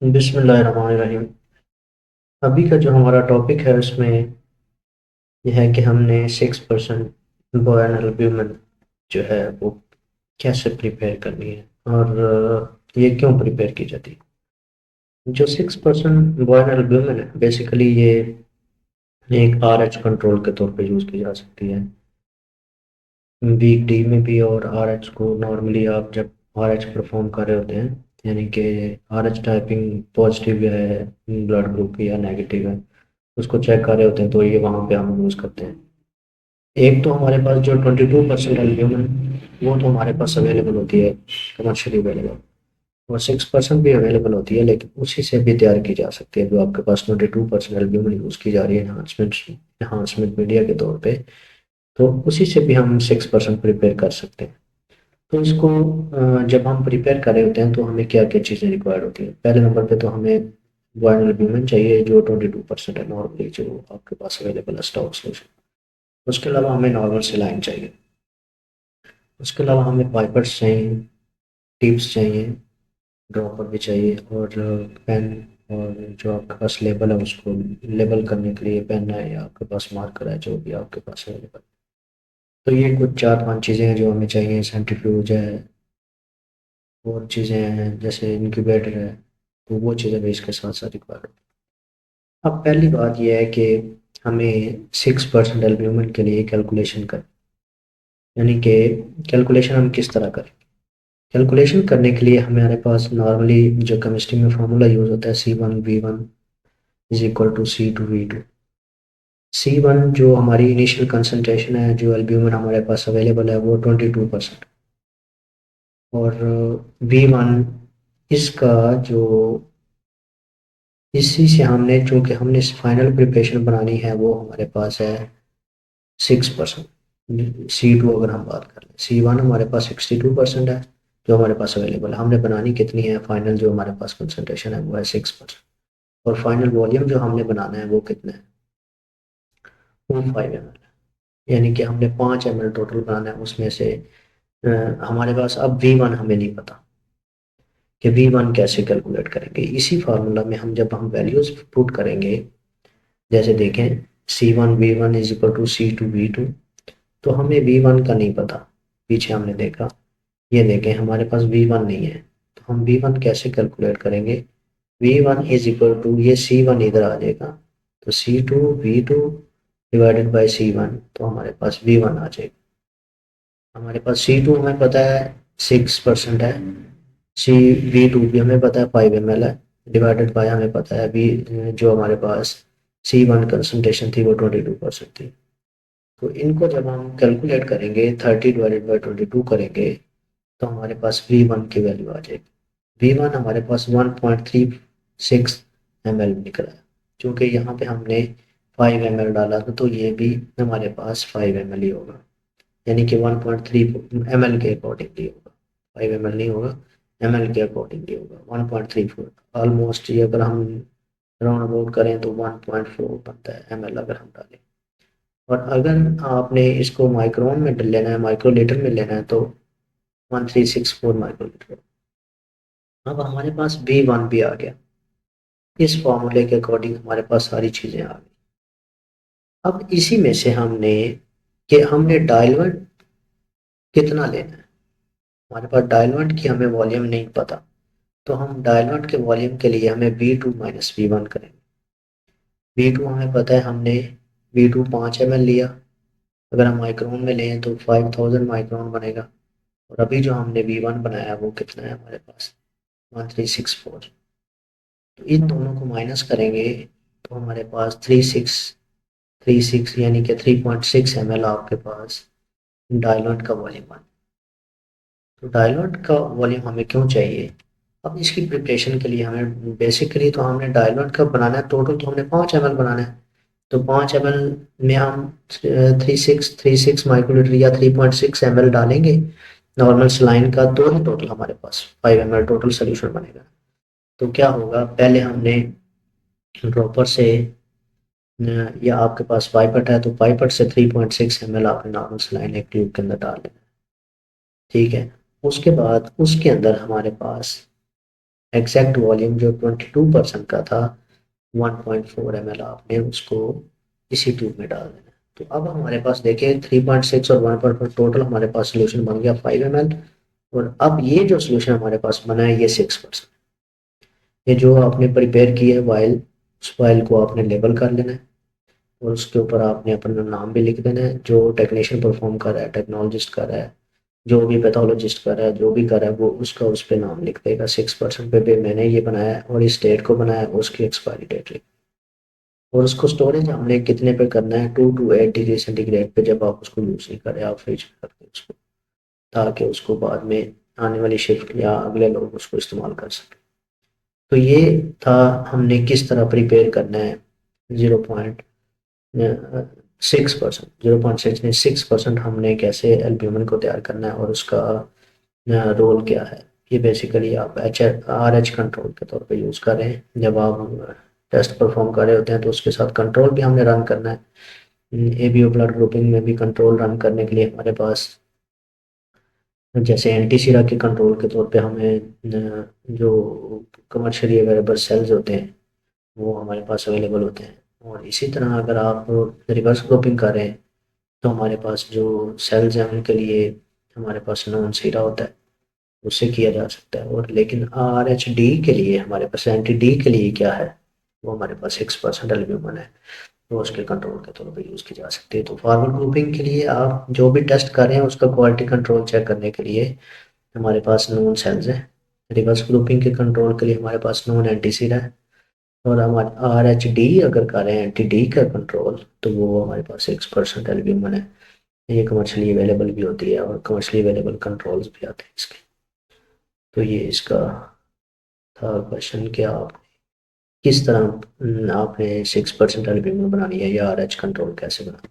बिस्मिल्लाहिर्रहमानिर्रहीम। अभी का जो हमारा टॉपिक है उसमें यह है कि हमने 6% बॉयन एल्ब्यूमिन जो है वो कैसे प्रिपेयर करनी है और ये क्यों प्रिपेयर की जाती है। जो 6% बॉयन एल्ब्यूमिन है बेसिकली ये एक आर एच कंट्रोल के तौर पे यूज़ की जा सकती है वीक डी में भी। और आर एच को नॉर्मली आप जब आर एच परफॉर्म कर रहे होते हैं यानी कि आर एच टाइपिंग पॉजिटिव है ब्लड ग्रुप या नेगेटिव है उसको चेक कर रहे होते हैं तो ये वहाँ पे हम यूज़ करते हैं। एक तो हमारे पास जो 22% एल्ब्यूमिन वो तो हमारे पास अवेलेबल होती है कमर्शियली अवेलेबल और 6% भी अवेलेबल होती है लेकिन उसी से भी तैयार की जा सकती है। जो आपके पास 22% एल्ब्यूमिन यूज़ की जा रही है enhancement मीडिया के तौर पे तो उसी से भी हम 6% प्रिपेयर कर सकते हैं। तो इसको जब हम प्रिपेयर कर रहे होते हैं तो हमें क्या क्या चीज़ें रिक्वायर्ड होती हैं। पहले नंबर पे तो हमें बॉयन एल्ब्यूमिन चाहिए जो 22% है नॉर्मली जो आपके पास अवेलेबल है स्टॉक सोल्यूशन। उसके अलावा हमें नॉर्मल सेलाइन चाहिए। उसके अलावा हमें पाइपर्स चाहिए, टिप्स चाहिए, ड्रॉपर भी चाहिए और पेन और जो आपके पास लेबल है उसको लेबल करने के लिए पेन है या आपके पास मार्कर है जो भी आपके पास अवेलेबल। तो ये कुछ 4-5 चीज़ें हैं जो हमें चाहिए। सेंट्रीफ्यूज है और चीज़ें हैं जैसे इंक्यूबेटर है तो वो चीज़ें भी इसके साथ साथ रिक्वायर्ड। अब पहली बात यह है कि हमें 6% एल्ब्यूमिन के लिए कैलकुलेशन करें यानी कि कैलकुलेशन हम किस तरह करें। कैलकुलेशन करने के लिए हमारे पास नॉर्मली जो केमिस्ट्री में फार्मूला यूज़ होता है C1V1 is equal to C2V2। C1 जो हमारी इनिशियल कंसंट्रेशन है जो एल्ब्यूमिन हमारे पास अवेलेबल है वो 22% और V1 इसका जो इसी से हमने चूँकि हमने फाइनल प्रिपरेशन बनानी है वो हमारे पास है 6%। C2 अगर हम बात कर लें C1 हमारे पास 62% है जो हमारे पास अवेलेबल है। हमने बनानी कितनी है फाइनल जो हमारे पास कंसंट्रेशन है वो है 6% और फाइनल वॉल्यूम जो हमने बनाना है वो कितना है वो 5 ml है। यानी कि हमने 5 ml टोटल बनाना है उसमें से अ, हमारे पास अब V1 हमें नहीं पता कि V1 कैसे कैलकुलेट करेंगे। इसी फार्मूला में हम जब हम वैल्यूज पुट करेंगे जैसे देखें C1V1 is equal to C2V2 तो हमें V1 का नहीं पता। पीछे हमने देखा ये देखें हमारे पास V1 नहीं है तो हम V1 कैसे कैलकुलेट करेंगे। V1 इज इक्वल टू ये C1 इधर आ जाएगा तो C2V2 डिवाइडेड बाई C1 तो हमारे पास V1 आ जाएगा। हमारे पास C2 हमें पता है 6% है। C V2 भी हमें पता है 5 ml है डिवाइडेड बाय हमें पता है V जो हमारे पास C1 कंसंट्रेशन थी वो 22% थी। तो इनको जब हम कैलकुलेट करेंगे 30 डिवाइडेड बाई 22 करेंगे तो हमारे पास V1 की वैल्यू आ जाएगी। V1 हमारे पास 1.36 ml निकला है। क्योंकि यहाँ पे हमने 5 ml डाला था तो ये भी हमारे पास 5 ml ही होगा यानी कि 1.3 ml के अकॉर्डिंगली होगा। 5 ml नहीं होगा ml के अकॉर्डिंगली होगा 1.34। ऑलमोस्ट ये अगर हम राउंड अबाउट करें तो 1.4 बनता है ml अगर हम डालें। और अगर आपने इसको माइक्रोन में लेना है माइक्रोलीटर में लेना है तो 1364 माइक्रोलीटर। अब हमारे पास V1 भी आ गया। इस फॉर्मूले के अकॉर्डिंग हमारे पास सारी चीज़ें आ गई। अब इसी में से हमने डाइल्यूएंट कितना लेना है। हमारे पास डाइल्यूएंट की हमें वॉल्यूम नहीं पता तो हम डाइल्यूएंट के वॉल्यूम के लिए हमें V2 माइनस V1 करेंगे। V2 हमें पता है हमने V2 5 ml लिया। अगर हम माइक्रोन में लें तो 5000 माइक्रोन बनेगा। और अभी जो हमने V1 बनाया वो कितना है हमारे पास 1364। तो इन दोनों को माइनस करेंगे तो हमारे पास 3636 यानी कि 3.6 ml आपके पास डायलॉन्ट का वॉल्यूम आ। तो डायलॉन्ट का वॉल्यूम हमें क्यों चाहिए। अब इसकी प्रिपरेशन के लिए हमें बेसिकली तो हमने डायलॉन्ट का बनाना है टोटल तो हमने 5 ml बनाना है। तो 5 ml में हम 3636 माइक्रोलीटर या 3.6 ml डालेंगे नॉर्मल सलाइन का तो ही टोटल हमारे पास 5 ml टोटल सोल्यूशन बनेगा। तो क्या होगा पहले हमने ड्रॉपर से या आपके पास पाइपट है तो पाइपट से 3.6 ml आपने नॉर्मल सलाइन एक ट्यूब के अंदर डाल देना। ठीक है। उसके बाद उसके अंदर हमारे पास एग्जैक्ट वॉल्यूम जो 22% का था 1.4 ml आपने उसको इसी ट्यूब में डाल देना है। तो अब हमारे पास देखिए 3.6 और 1.4 टोटल हमारे पास सोल्यूशन बन गया 5 ml। और अब ये जो सोल्यूशन हमारे पास बना है ये 6%। ये जो आपने प्रिपेयर किया है वाइल, उस वाइल को आपने लेबल कर लेना है और उसके ऊपर आपने अपना नाम भी लिख देना है। जो टेक्नीशियन परफॉर्म कर रहा है, टेक्नोलॉजिस्ट कर रहा है, जो भी पैथोलॉजिस्ट कर रहा है, जो भी कर रहा है वो उसका उस पर नाम लिख देगा। 6% पे मैंने ये बनाया है और इस डेट को बनाया है, उसकी एक्सपायरी डेट लिख। और उसको स्टोरेज हमने कितने पे करना है, 2 to 8 डिग्री सेंटीग्रेड पे। जब आप उसको यूज़ नहीं कर रहे आप फ्रिज में रख दें उसको, ताकि उसको बाद में आने वाली शिफ्ट या अगले लोग उसको इस्तेमाल कर सकें। तो ये था हमने किस तरह प्रिपेयर करना है 0.6%, 0.6 नहीं 6% हमने कैसे एल्ब्यूमिन को तैयार करना है और उसका रोल क्या है। ये बेसिकली आप RH कंट्रोल के तौर पे यूज़ कर रहे हैं। जब आप टेस्ट परफॉर्म कर रहे होते हैं तो उसके साथ कंट्रोल भी हमने रन करना है। ABO ब्लड ग्रुपिंग में भी कंट्रोल रन करने के लिए हमारे पास जैसे एंटी सीरा के कंट्रोल के तौर पे हमें जो कमर्शियली अवेलेबल सेल्स होते हैं वो हमारे पास अवेलेबल होते हैं। और इसी तरह अगर आप रिवर्स ग्रुपिंग कर रहे हैं तो हमारे पास जो सेल्स हैं उनके लिए हमारे पास नॉन सीरा होता है, उससे किया जा सकता है। और लेकिन RH D के लिए हमारे पास एंटी-D के लिए क्या है, वो हमारे पास 6% एल्ब्यूमिन है, तो उसके कंट्रोल के तौर पे यूज़ की जा सकती है। तो फॉरवर्ड ग्रुपिंग के लिए आप जो भी टेस्ट कर रहे हैं उसका क्वालिटी कंट्रोल चेक करने के लिए हमारे पास नॉन सेल्स हैं। रिवर्स ग्रुपिंग के कंट्रोल के लिए हमारे पास नॉन एंटी सीरा है। और हमारे RH D अगर कर रहे हैं एंटी-D का कंट्रोल तो वो हमारे पास 6% एल्ब्यूमिन है। ये कमर्शियली अवेलेबल भी होती है और कमर्शियली अवेलेबल कंट्रोल्स भी आते हैं इसके। तो ये इसका था क्वेश्चन कि आप किस तरह आपने 6% एल्ब्यूमिन बनानी है या RH कंट्रोल कैसे बनाना है।